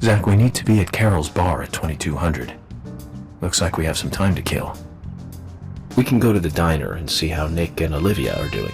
Zach, we need to be at Carol's bar at 2200. Looks like we have some time to kill. We can go to the diner and see how Nick and Olivia are doing.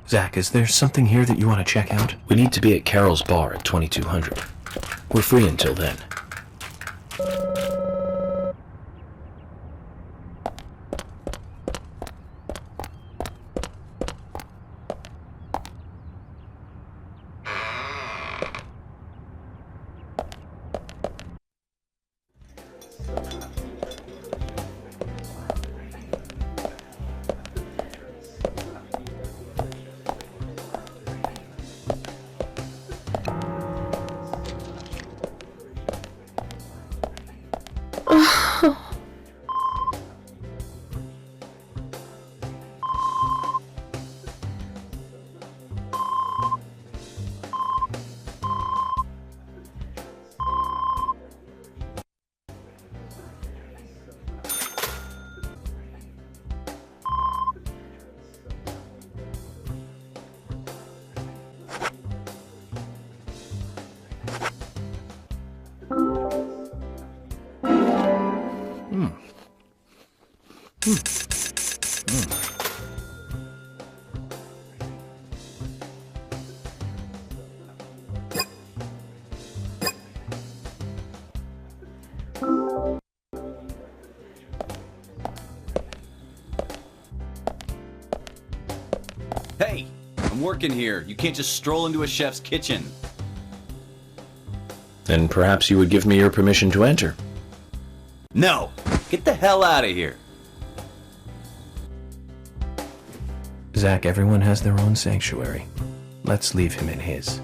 Zach, is there something here that you want to check out? We need to be at Carol's bar at 2200. We're free until then. Hey, I'm working here. You can't just stroll into a chef's kitchen. Then perhaps you would give me your permission to enter. No! Get the hell out of here! Zach, everyone has their own sanctuary. Let's leave him in his.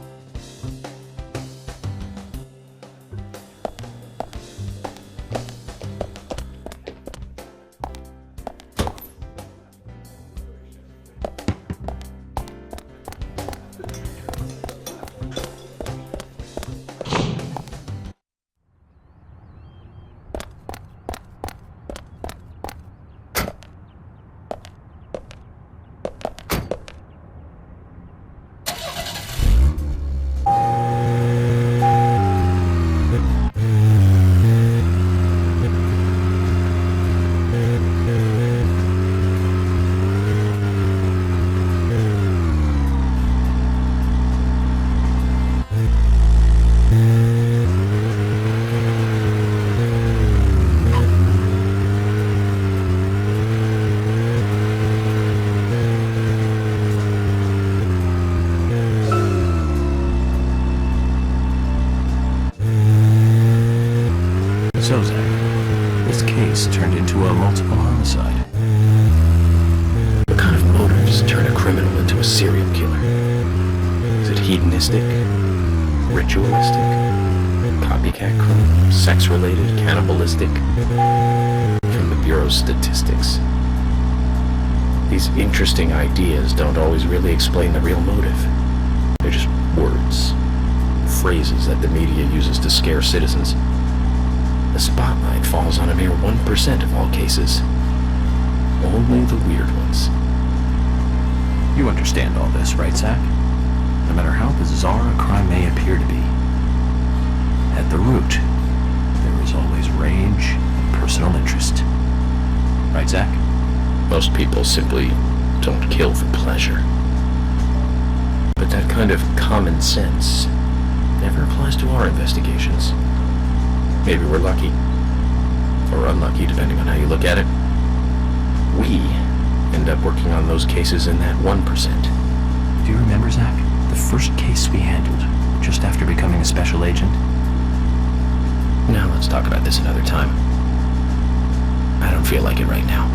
So, Zach, this case turned into a multiple homicide. What kind of motives turn a criminal into a serial killer? Is it hedonistic? Ritualistic? Copycat criminal? Sex-related? Cannibalistic? From the Bureau's statistics. These interesting ideas don't always really explain the real motive. They're just words, phrases that the media uses to scare citizens. The spotlight falls on a mere 1% of all cases. Only the weird ones. You understand all this, right, Zach? No matter how bizarre a crime may appear to be, at the root, there is always rage and personal interest. Right, Zach? Most people simply don't kill for pleasure. But that kind of common sense never applies to our investigations. Maybe we're lucky, or unlucky, depending on how you look at it. we end up working on those cases in that 1%. Do you remember, Zach, the first case we handled just after becoming a special agent? Now let's talk about this another time. I don't feel like it right now.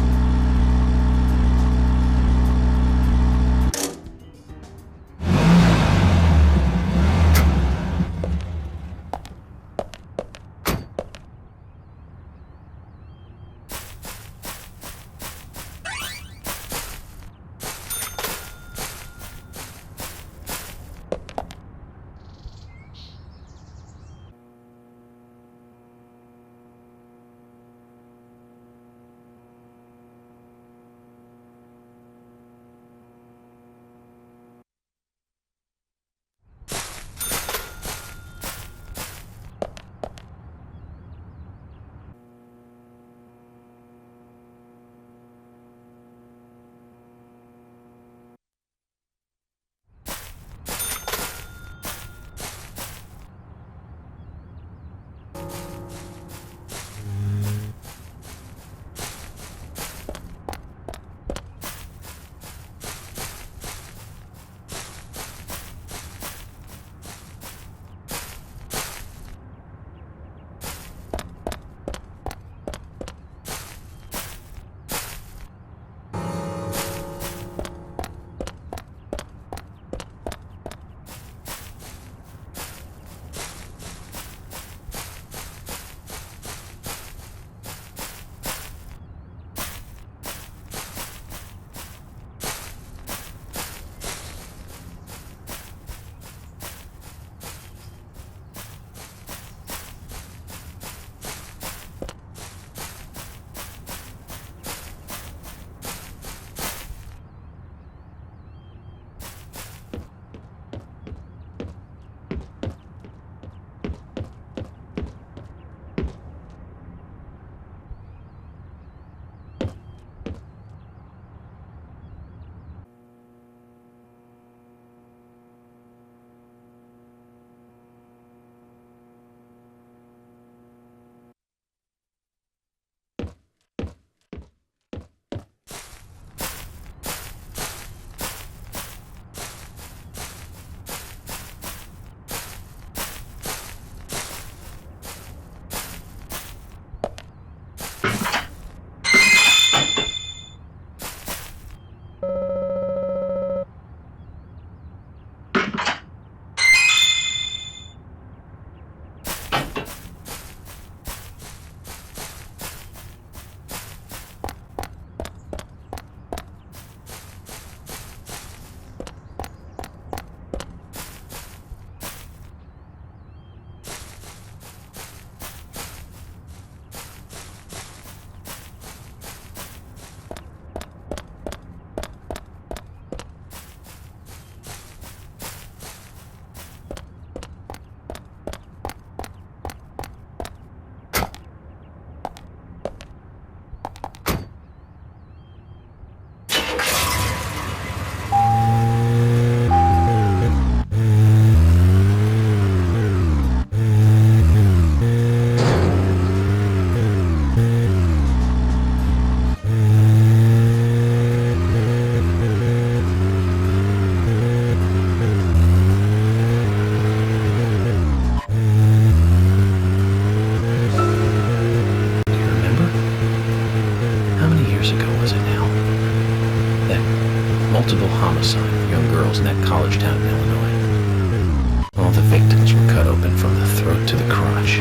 multiple homicide of young girls in that college town in Illinois. All the victims were cut open from the throat to the crotch,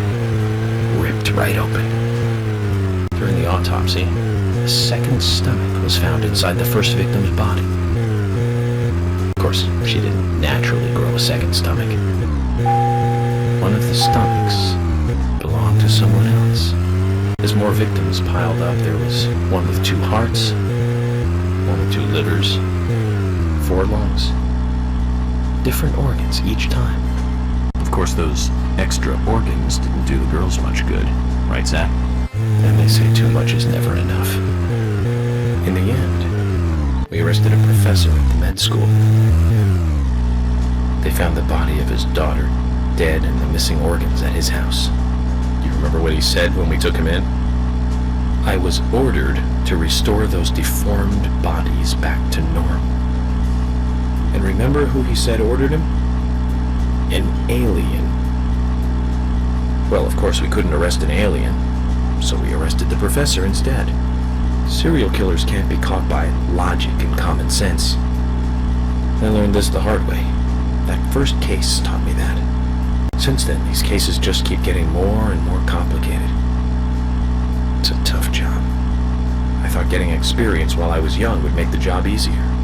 ripped right open. During the autopsy, a second stomach was found inside the first victim's body. Of course, she didn't naturally grow a second stomach. One of the stomachs belonged to someone else. As more victims piled up, there was one with 2 hearts, one with 2 livers, 4 lungs. Different organs each time. Of course, those extra organs didn't do the girls much good, right, Zach? And they say too much is never enough. In the end, we arrested a professor at the med school. They found the body of his daughter dead and the missing organs at his house. Do you remember what he said when we took him in? I was ordered to restore those deformed bodies back to normal. And remember who he said ordered him? An alien. Well, of course we couldn't arrest an alien, so we arrested the professor instead. Serial killers can't be caught by logic and common sense. I learned this the hard way. That first case taught me that. Since then, these cases just keep getting more and more complicated. It's a tough job. I thought getting experience while I was young would make the job easier.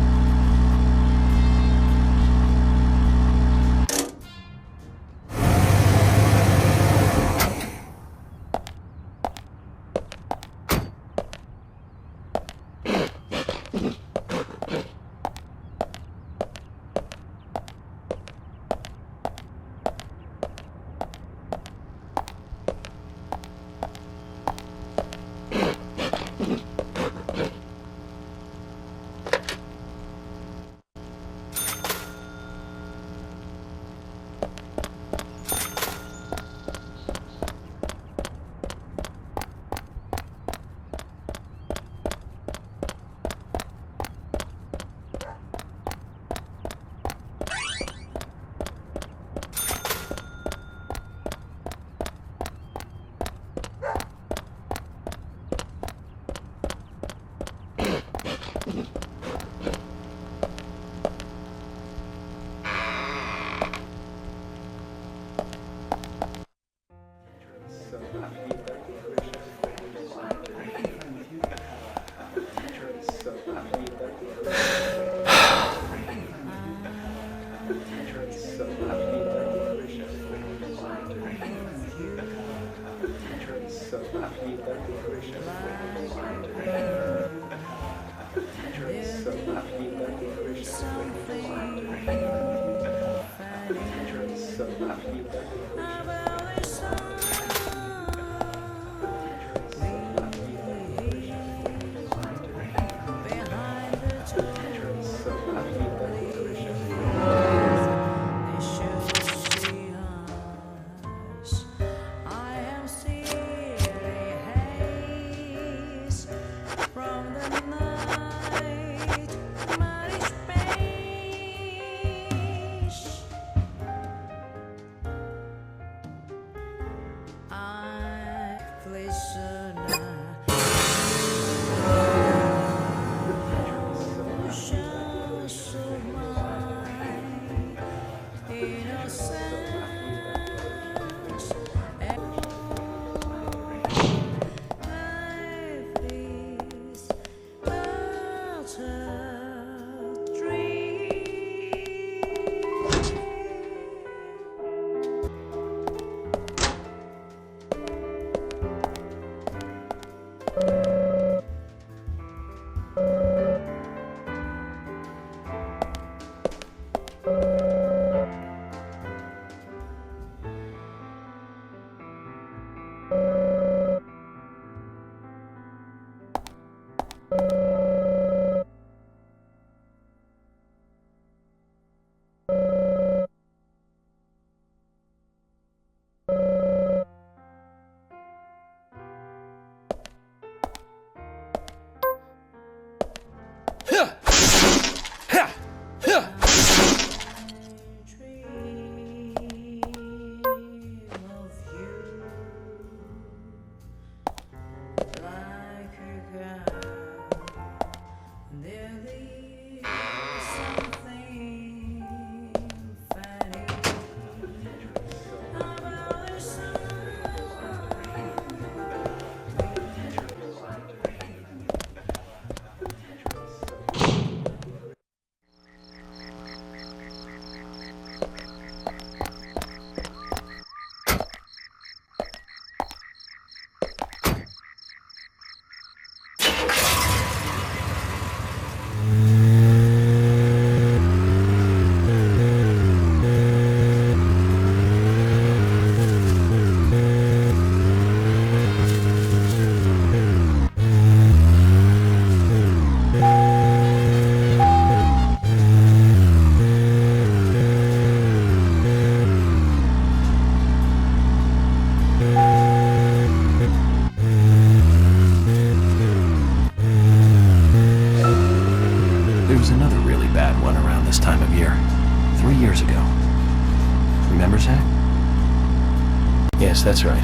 Yes, that's right.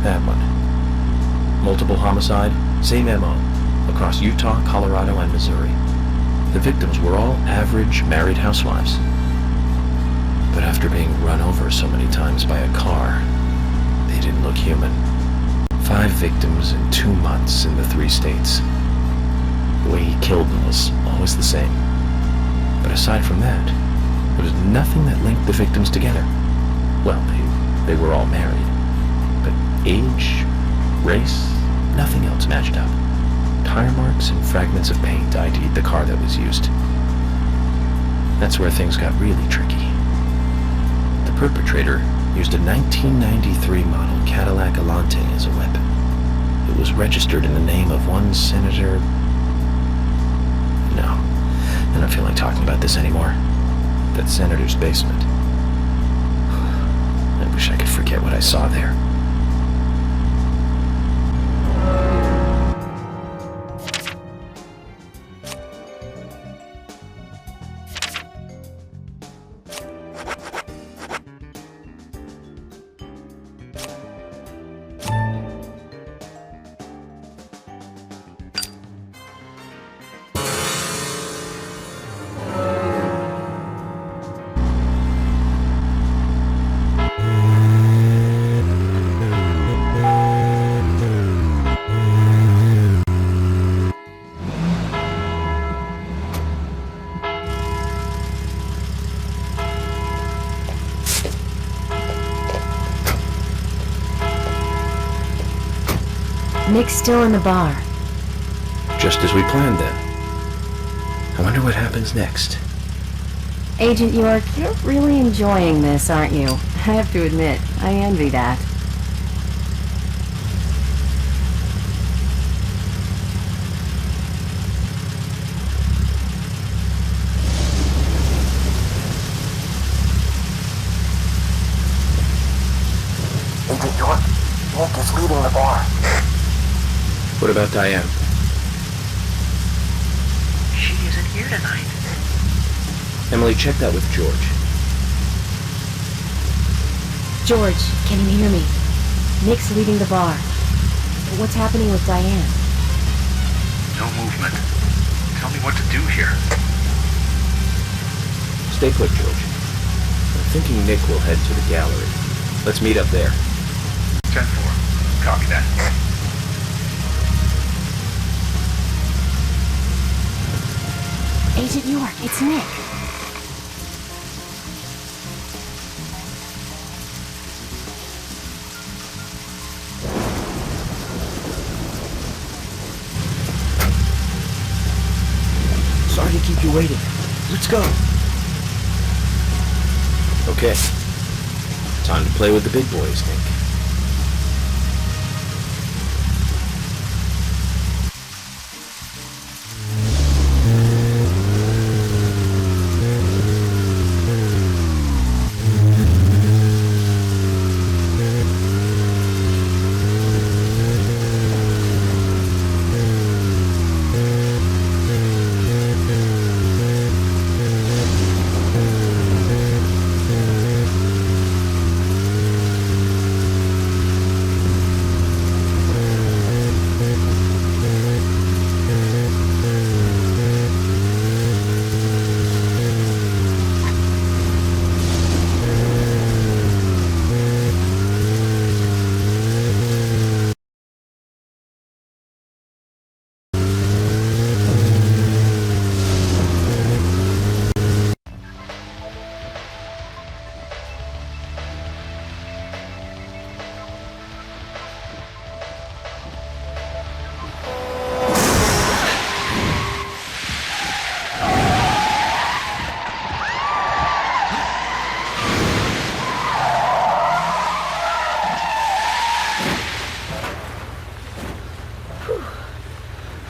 That one. Multiple homicide, same MO, across Utah, Colorado, and Missouri. The victims were all average married housewives. But after being run over so many times by a car, they didn't look human. 5 victims in 2 months in the 3 states. The way he killed them was always the same. But aside from that, there was nothing that linked the victims together. Well, they were all married. But age, race, nothing else matched up. Tire marks and fragments of paint ID'd the car that was used. That's where things got really tricky. The perpetrator used a 1993 model Cadillac Elante as a weapon. It was registered in the name of one Senator... No, I don't feel like talking about this anymore. That senator's basement. I wish I could forget what I saw there. Nick's still in the bar. Just as we planned then. I wonder what happens next. Agent York, you're really enjoying this, aren't you? I have to admit, I envy that. Agent York, Nick is leaving the bar. What about Diane? She isn't here tonight. Emily, check that with George. George, can you hear me? Nick's leaving the bar. What's happening with Diane? No movement. Tell me what to do here. Stay put, George. I'm thinking Nick will head to the gallery. Let's meet up there. 10-4. Copy that. Agent York, it's Nick. Sorry to keep you waiting. Let's go. Okay. Time to play with the big boys, Nick.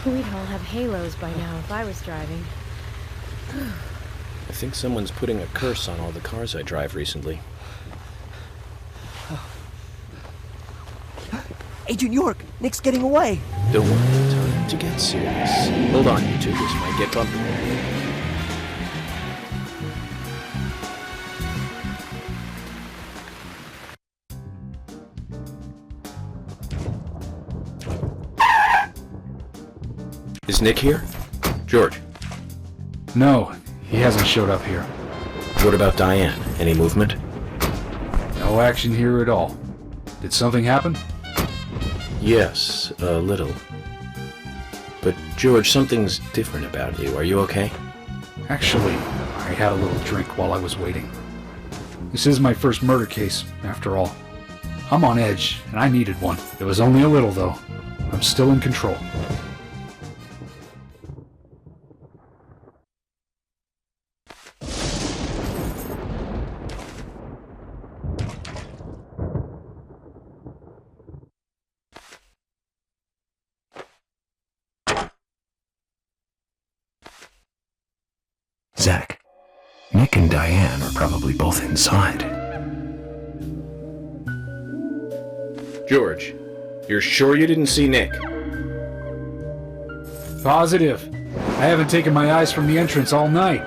We'd all have halos by now if I was driving. I think someone's putting a curse on all the cars I drive recently. Agent York, Nick's getting away. Don't worry, time to get serious. Hold on, you two, this might get bumpy. Is Nick here? George, No, he hasn't showed up here. what about Diane? Any movement? No action here at all. Did something happen? Yes, a little. But George, something's different about you. Are you okay? Actually, I had a little drink while I was waiting. This is my first murder case, after all. I'm on edge, and I needed one. It was only a little, though. I'm still in control. Zach, Nick and Diane are probably both inside. George, you're sure you didn't see Nick? Positive. I haven't taken my eyes from the entrance all night.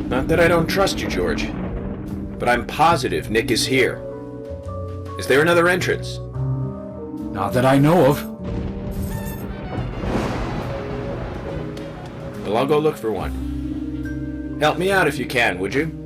Not that I don't trust you, George. But I'm positive Nick is here. Is there another entrance? Not that I know of. Well, I'll go look for one. Help me out if you can, would you?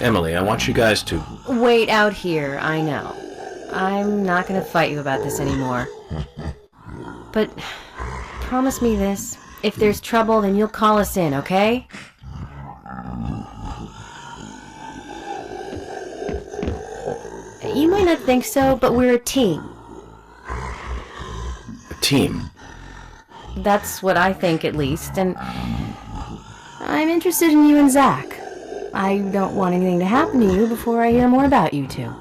Emily, I want you guys to... Wait out here, I know. I'm not gonna fight you about this anymore. But promise me this. If there's trouble, then you'll call us in, okay? You might not think so, but we're a team. A team? That's what I think, at least, and I'm interested in you and Zach. I don't want anything to happen to you before I hear more about you two.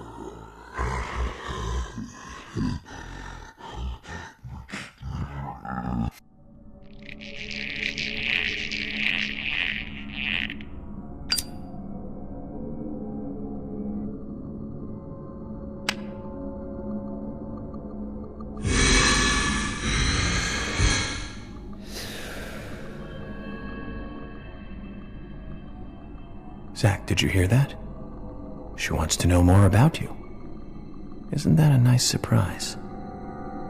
Zach, did you hear that? She wants to know more about you. Isn't that a nice surprise?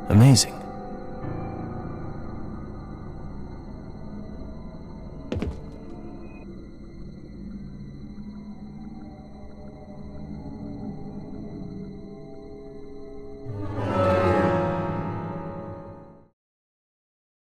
Amazing.